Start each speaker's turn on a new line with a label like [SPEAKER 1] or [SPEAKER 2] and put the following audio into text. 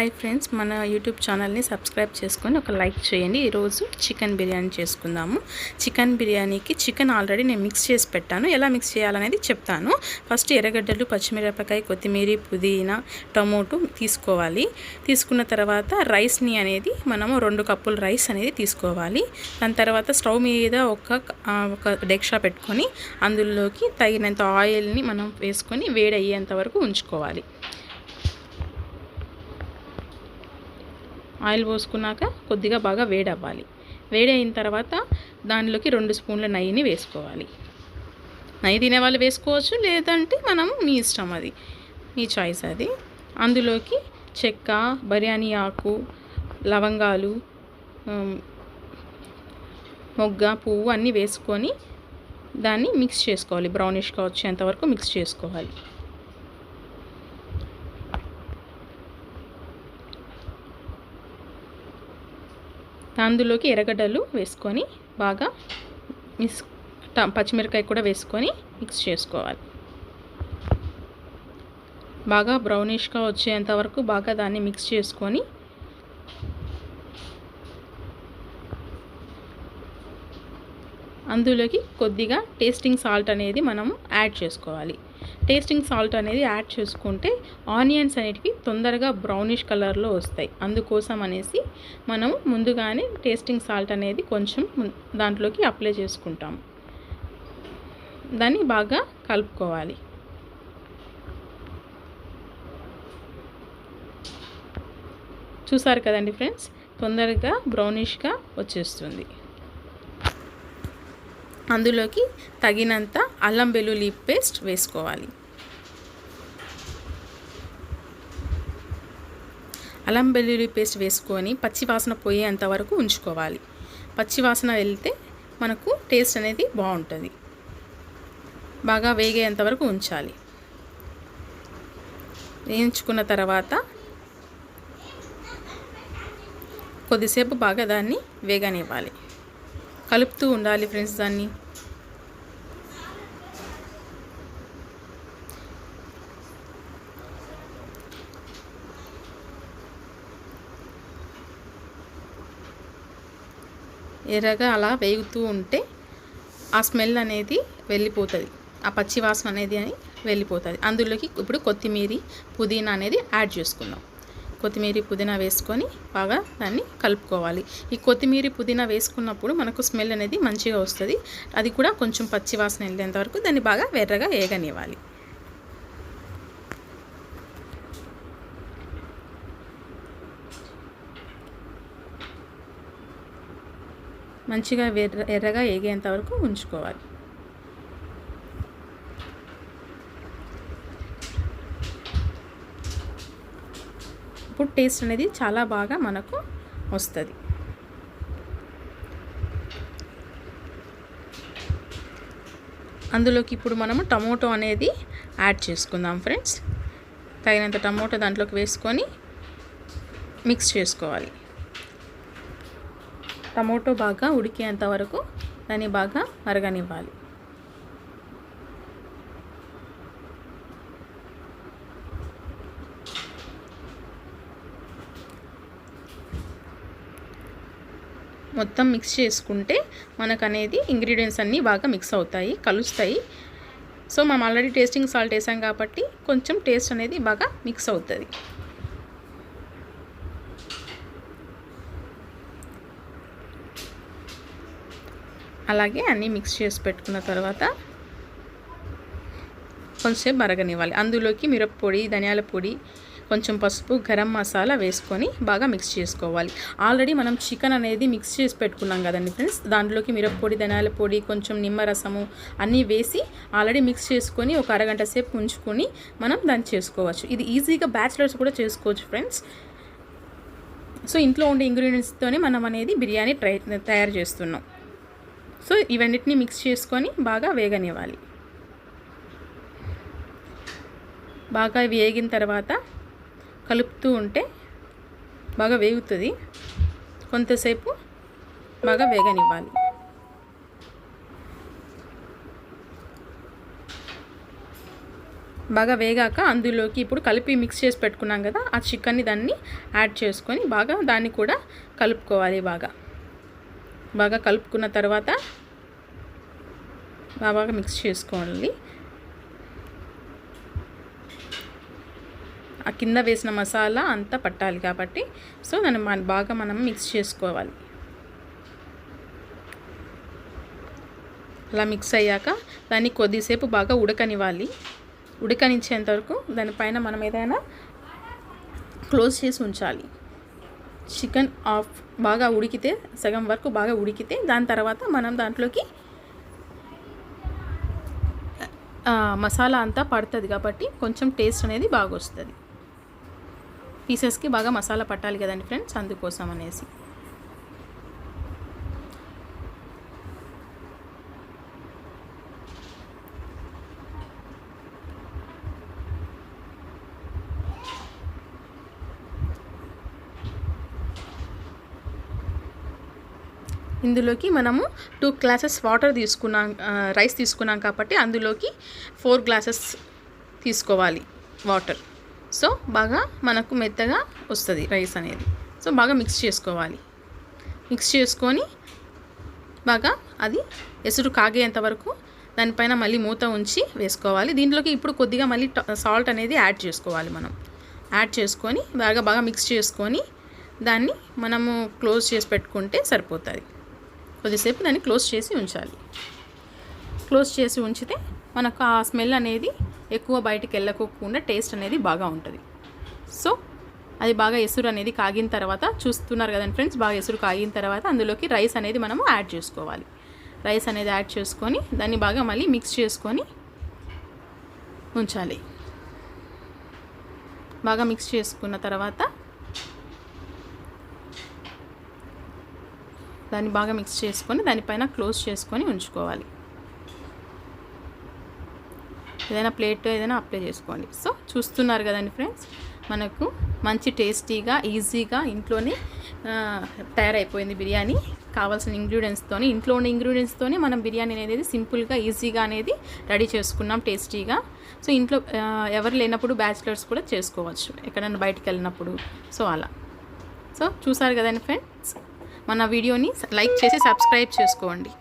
[SPEAKER 1] Hi friends, మన YouTube ఛానల్ని subscribe చేసుకొని ఒక లైక్ చేయండి. ఈరోజు చికెన్ బిర్యానీ చేసుకుందాము. చికెన్ బిర్యానీకి చికెన్ ఆల్రెడీ నేను మిక్స్ చేసి పెట్టాను. ఎలా మిక్స్ చేయాలనేది చెప్తాను. ఫస్ట్ ఎర్రగడ్డలు, పచ్చిమిరపకాయ, కొత్తిమీర, పుదీనా, టమోటో తీసుకోవాలి. తీసుకున్న తర్వాత రైస్ని అనేది మనము 2 కప్పులు రైస్ అనేది తీసుకోవాలి. దాని తర్వాత స్టవ్ మీద ఒక డెక్షా పెట్టుకొని అందులోకి తగినంత ఆయిల్ని మనం వేసుకొని వేడి అయ్యేంత వరకు ఉంచుకోవాలి. ఆయిల్ పోసుకున్నాక కొద్దిగా బాగా వేడి అవ్వాలి. వేడి అయిన తర్వాత దానిలోకి 2 స్పూన్ల నెయ్యిని వేసుకోవాలి. నెయ్యి తినే వాళ్ళు వేసుకోవచ్చు, లేదంటే మనము మీ ఇష్టం, అది మీ చాయిస్ అది. అందులోకి చెక్క, బిర్యానీ ఆకు, లవంగాలు, మొగ్గ పువ్వు అన్నీ వేసుకొని దాన్ని మిక్స్ చేసుకోవాలి. బ్రౌనిష్గా వచ్చేంత వరకు మిక్స్ చేసుకోవాలి. అందులోకి ఎర్రగడ్డలు వేసుకొని బాగా పచ్చిమిరపకాయ కూడా వేసుకొని మిక్స్ చేసుకోవాలి. బాగా బ్రౌనిష్గా వచ్చేంత వరకు బాగా దాన్ని మిక్స్ చేసుకొని అందులోకి కొద్దిగా టేస్టింగ్ సాల్ట్ అనేది మనం యాడ్ చేసుకోవాలి. టేస్టింగ్ సాల్ట్ అనేది యాడ్ చేసుకుంటే ఆనియన్స్ అనేటివి తొందరగా బ్రౌనిష్ కలర్లో వస్తాయి. అందుకోసం అనేసి మనం ముందుగానే టేస్టింగ్ సాల్ట్ అనేది కొంచెం దాంట్లోకి అప్లై చేసుకుంటాం. దాన్ని బాగా కలుపుకోవాలి. చూసారు కదండి ఫ్రెండ్స్, తొందరగా బ్రౌనిష్గా వచ్చేస్తుంది. అందులోకి తగినంత అల్లం వెల్లుల్లి పేస్ట్ వేసుకోవాలి. అల్లం వెల్లుల్లి పేస్ట్ వేసుకొని పచ్చివాసన పోయేంత వరకు ఉంచుకోవాలి. పచ్చివాసన వెళ్తే మనకు టేస్ట్ అనేది బాగుంటుంది. బాగా వేగేంత వరకు ఉంచాలి. వేయించుకున్న తర్వాత కొద్దిసేపు బాగా దాన్ని వేగనివ్వాలి. కలుపుతూ ఉండాలి ఫ్రెండ్స్. దాన్ని ఎర్రగా అలా వేగుతూ ఉంటే ఆ స్మెల్ అనేది వెళ్ళిపోతుంది, ఆ పచ్చి వాసన అనేది వెళ్ళిపోతుంది. అందులోకి ఇప్పుడు కొత్తిమీర, పుదీనా అనేది యాడ్ చేసుకుందాం. కొత్తిమీర, పుదీనా వేసుకొని బాగా దాన్ని కలుపుకోవాలి. ఈ కొత్తిమీర, పుదీనా వేసుకున్నప్పుడు మనకు స్మెల్ అనేది మంచిగా వస్తుంది. అది కూడా కొంచెం పచ్చి వాసన వెళ్ళేంత వరకు దాన్ని బాగా ఎర్రగా వేగనివ్వాలి. మంచిగా ఎర్రగా వేగేంత వరకు ఉంచుకోవాలి. ఇప్పుడు టేస్ట్ అనేది చాలా బాగా మనకు వస్తుంది. అందులోకి ఇప్పుడు మనము టమోటో అనేది యాడ్ చేసుకుందాం ఫ్రెండ్స్. తగినంత టమోటో దాంట్లోకి వేసుకొని మిక్స్ చేసుకోవాలి. టమోటో బాగా ఉడికేంత వరకు దాన్ని బాగా మరగనివ్వాలి. మొత్తం మిక్స్ చేసుకుంటే మనకు అనేది ఇంగ్రీడియంట్స్ అన్నీ బాగా మిక్స్ అవుతాయి, కలుస్తాయి. సో మనం ఆల్రెడీ టేస్టింగ్ సాల్ట్ వేసాం కాబట్టి కొంచెం టేస్ట్ అనేది బాగా మిక్స్ అవుతుంది. అలాగే అన్నీ మిక్స్ చేసి పెట్టుకున్న తర్వాత కొంచెం మరగనివ్వాలి. అందులోకి మిరప్పొడి, ధనియాల పొడి, కొంచెం పసుపు, గరం మసాలా వేసుకొని బాగా మిక్స్ చేసుకోవాలి. ఆల్రెడీ మనం చికెన్ అనేది మిక్స్ చేసి పెట్టుకున్నాం కదండి ఫ్రెండ్స్. దాంట్లోకి మిరప్పొడి, ధనియాల పొడి, కొంచెం నిమ్మరసము అన్నీ వేసి ఆల్రెడీ మిక్స్ చేసుకొని ఒక అరగంట సేపు ఉంచుకొని మనం దాన్ని చేసుకోవచ్చు. ఇది ఈజీగా బ్యాచిలర్స్ కూడా చేసుకోవచ్చు ఫ్రెండ్స్. సో ఇంట్లో ఉండే ఇంగ్రీడియంట్స్తోనే మనం అనేది బిర్యానీ తయారు చేస్తున్నాం. సో ఇవన్నిటిని మిక్స్ చేసుకొని బాగా వేగనివ్వాలి. బాగా వేగిన తర్వాత కలుపుతూ ఉంటే బాగా వేగుతుంది. కొంతసేపు బాగా వేగనివ్వాలి. బాగా వేగాక అందులోకి ఇప్పుడు కలిపి మిక్స్ చేసి పెట్టుకున్నాం కదా, ఆ చికెన్ని దాన్ని యాడ్ చేసుకొని బాగా దాన్ని కూడా కలుపుకోవాలి. బాగా కలుపుకున్న తర్వాత బాగా మిక్స్ చేసుకోవాలి. ఆ కింద వేసిన మసాలా అంతా పట్టాలి కాబట్టి సో దాన్ని బాగా మనం మిక్స్ చేసుకోవాలి. అలా మిక్స్ అయ్యాక దాన్ని కొద్దిసేపు బాగా ఉడకనివ్వాలి. ఉడకనిచ్చేంత వరకు దానిపైన మనం ఏదైనా క్లోజ్ చేసి ఉంచాలి. చికెన్ బాగా ఉడికితే, సగం వరకు బాగా ఉడికితే దాని తర్వాత మనం దాంట్లోకి మసాలా అంతా పడుతుంది కాబట్టి కొంచెం టేస్ట్ అనేది బాగా వస్తుంది. పీసెస్కి బాగా మసాలా పట్టాలి కదండి ఫ్రెండ్స్, అందుకోసం అనేసి. ఇందులోకి మనము 2 గ్లాసెస్ వాటర్ తీసుకున్నాం, రైస్ తీసుకున్నాం కాబట్టి అందులోకి 4 గ్లాసెస్ తీసుకోవాలి వాటర్. సో బాగా మనకు మెత్తగా వస్తుంది రైస్ అనేది. సో బాగా మిక్స్ చేసుకోవాలి. మిక్స్ చేసుకొని బాగా అది ఎసురు కాగేంత వరకు దానిపైన మళ్ళీ మూత ఉంచి వేసుకోవాలి. దీంట్లోకి ఇప్పుడు కొద్దిగా మళ్ళీ సాల్ట్ అనేది యాడ్ చేసుకోవాలి. మనం యాడ్ చేసుకొని బాగా మిక్స్ చేసుకొని దాన్ని మనము క్లోజ్ చేసి పెట్టుకుంటే సరిపోతుంది. కొద్దిసేపు దాన్ని క్లోజ్ చేసి ఉంచాలి. క్లోజ్ చేసి ఉంచితే మనకు ఆ స్మెల్ అనేది ఎక్కువ బయటికి వెళ్ళకోకుండా టేస్ట్ అనేది బాగా ఉంటుంది. సో అది బాగా ఎసురు అనేది కాగిన తర్వాత చూస్తున్నారు కదండి ఫ్రెండ్స్, బాగా ఎసురు కాగిన తర్వాత అందులోకి రైస్ అనేది మనము యాడ్ చేసుకోవాలి. రైస్ అనేది యాడ్ చేసుకొని దాన్ని బాగా మళ్ళీ మిక్స్ చేసుకొని ఉంచాలి. బాగా మిక్స్ చేసుకున్న తర్వాత దాన్ని బాగా మిక్స్ చేసుకొని దానిపైన క్లోజ్ చేసుకొని ఉంచుకోవాలి. ఏదైనా ప్లేట్ ఏదైనా అప్లై చేసుకోండి. సో చూస్తున్నారు కదండి ఫ్రెండ్స్, మనకు మంచి టేస్టీగా ఈజీగా ఇంట్లోనే తయారైపోయింది బిర్యానీ. కావాల్సిన ఇంగ్రీడియంట్స్తోని, ఇంట్లో ఉన్న ఇంగ్రీడియంట్స్తోనే మనం బిర్యానీ అనేది సింపుల్గా ఈజీగా అనేది రెడీ చేసుకున్నాం టేస్టీగా. సో ఇంట్లో ఎవరు లేనప్పుడు బ్యాచిలర్స్ కూడా చేసుకోవచ్చు, ఎక్కడైనా బయటికి వెళ్ళినప్పుడు. సో అలా. సో చూసారు కదండి ఫ్రెండ్స్, మన వీడియోని లైక్ చేసి సబ్స్క్రైబ్ చేసుకోండి.